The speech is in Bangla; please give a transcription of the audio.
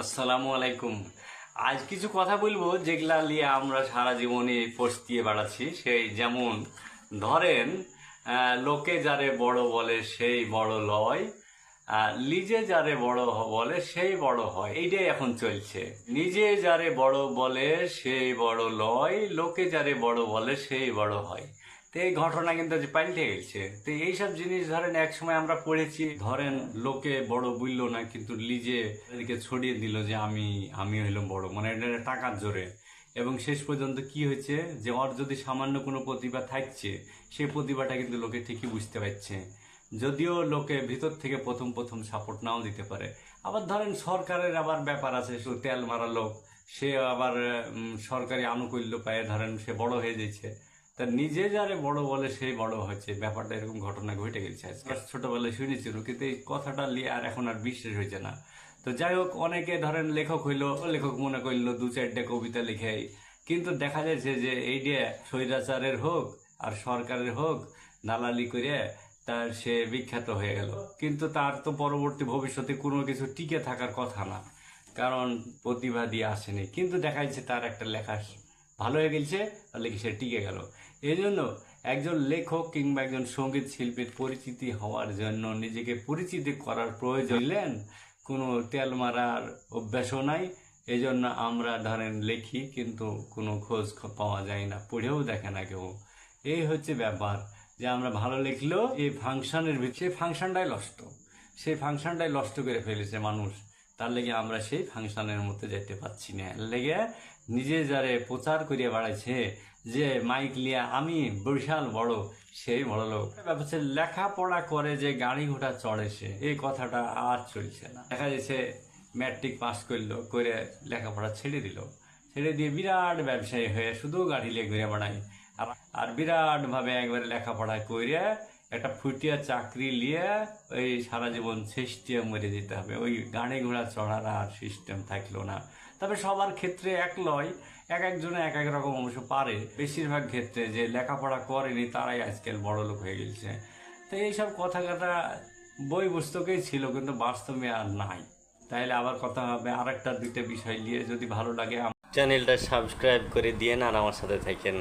আসসালামু আলাইকুম। আজ কিছু কথা বলবো যেগুলা নিয়ে আমরা সারা জীবনে পস্তিয়ে বেড়াচ্ছি। সেই যেমন ধরেন, লোকে যারে বড় বলে সেই বড় লয়, নিজে যারে বড় বলে সেই বড় হয়। এইটাই এখন চলছে। নিজে যারে বড় বলে সেই বড় লয়, লোকে যারে বড় বলে সেই বড় হয়। তো এই ঘটনা কিন্তু আজ পাল্টে গেছে। তো এইসব জিনিস ধরেন এক সময় আমরা পড়েছি, ধরেন লোকে বড় বললো না কিন্তু নিজে এদিকে ছড়িয়ে দিল যে আমি হইলাম বড়, মানে এটা টাকার জোরে। এবং শেষ পর্যন্ত কি হয়েছে যে ওর যদি সামান্য কোনো প্রতিভা থাকছে, সেই প্রতিভাটা কিন্তু লোকে ঠিকই বুঝতে পারছে, যদিও লোকে ভিতর থেকে প্রথম প্রথম সাপোর্ট নাও দিতে পারে। আবার ধরেন সরকারের আবার ব্যাপার আছে, শুধু তেল মারা লোক সে আবার সরকারি আনুকূল্য পায়, ধরেন সে বড় হয়ে যাচ্ছে। তা নিজে যারে বড় বলে সেই বড় হচ্ছে, ব্যাপারটা এরকম ঘটনা ঘটে গেছে। আজকে ছোটবেলায় শুনেছিল, কিন্তু এই কথাটা নিয়ে আর এখন আর বিশ্বাস হয়েছে না। তো যাই হোক, অনেকে ধরেন লেখক হইলো, লেখক মনে করলো দু চারটে কবিতা লিখে, কিন্তু দেখা যাচ্ছে যে এই যে স্বৈরাচারের হোক আর সরকারের হোক, দালালি করে তার সে বিখ্যাত হয়ে গেল, কিন্তু তার তো পরবর্তী ভবিষ্যতে কোনো কিছু টিকে থাকার কথা না, কারণ প্রতিভা দিয়ে আসেনি। কিন্তু দেখা যাচ্ছে তার একটা লেখা ভালো হয়ে গেছে, তাহলে কি সে টিকে গেল। এই জন্য একজন লেখক কিংবা একজন সঙ্গীত শিল্পীর পরিচিতি হওয়ার জন্য নিজেকে পরিচিতি করার প্রয়োজন হলেন, কোনো তেল মারার অভ্যাসও নাই। এই জন্য আমরা ধরেন লিখি, কিন্তু কোনো খোঁজ পাওয়া যায় না, পড়েও দেখে না কেউ। এই হচ্ছে ব্যাপার, যে আমরা ভালো লিখলেও এই ফাংশনের ভিতরে সেই ফাংশনটাই নষ্ট করে ফেলেছে মানুষ। তার লেগে আমরা সেই ফাংশনের মধ্যে যেতে পারছি না। লেগে নিজে যারে প্রচার করিয়া বেড়াইছে যে মাইক লিয়া আমি বিশাল বড়, সেই বড় লোক। ব্যাপার লেখাপড়া করে যে গাড়ি ঘোড়া চড়ে সে, এই কথাটা আর চলছে না। দেখা যাচ্ছে ম্যাট্রিক পাস করলো, করে লেখাপড়া ছেড়ে দিল, ছেড়ে দিয়ে বিরাট ব্যবসায়ী হয়ে শুধু গাড়ি নিয়ে ঘুরে বেড়ায়। আর বিরাট ভাবে একবারে লেখাপড়া করে একটা ফুটিয়া চাকরি নিয়ে ওই সারা জীবন শেষটিয়া মরে যেতে হবে। ওই গাড়ি ঘোড়া চড়ার আর সিস্টেম থাকলো না। তবে সবার ক্ষেত্রে এক লয়, এক একজনে এক এক রকম অংশ পারে। বেশিরভাগ ক্ষেত্রে যে লেখাপড়া করেনি তারাই আজকাল বড় লোক হয়ে গেছে। তো এইসব কথা বই পুস্তকেই ছিল, কিন্তু বাস্তবে আর নাই। তাইলে আবার কথা হবে আর একটা দুইটা বিষয় নিয়ে। যদি ভালো লাগে চ্যানেলটা সাবস্ক্রাইব করে দিয়ে আর আমার সাথে থাকেন।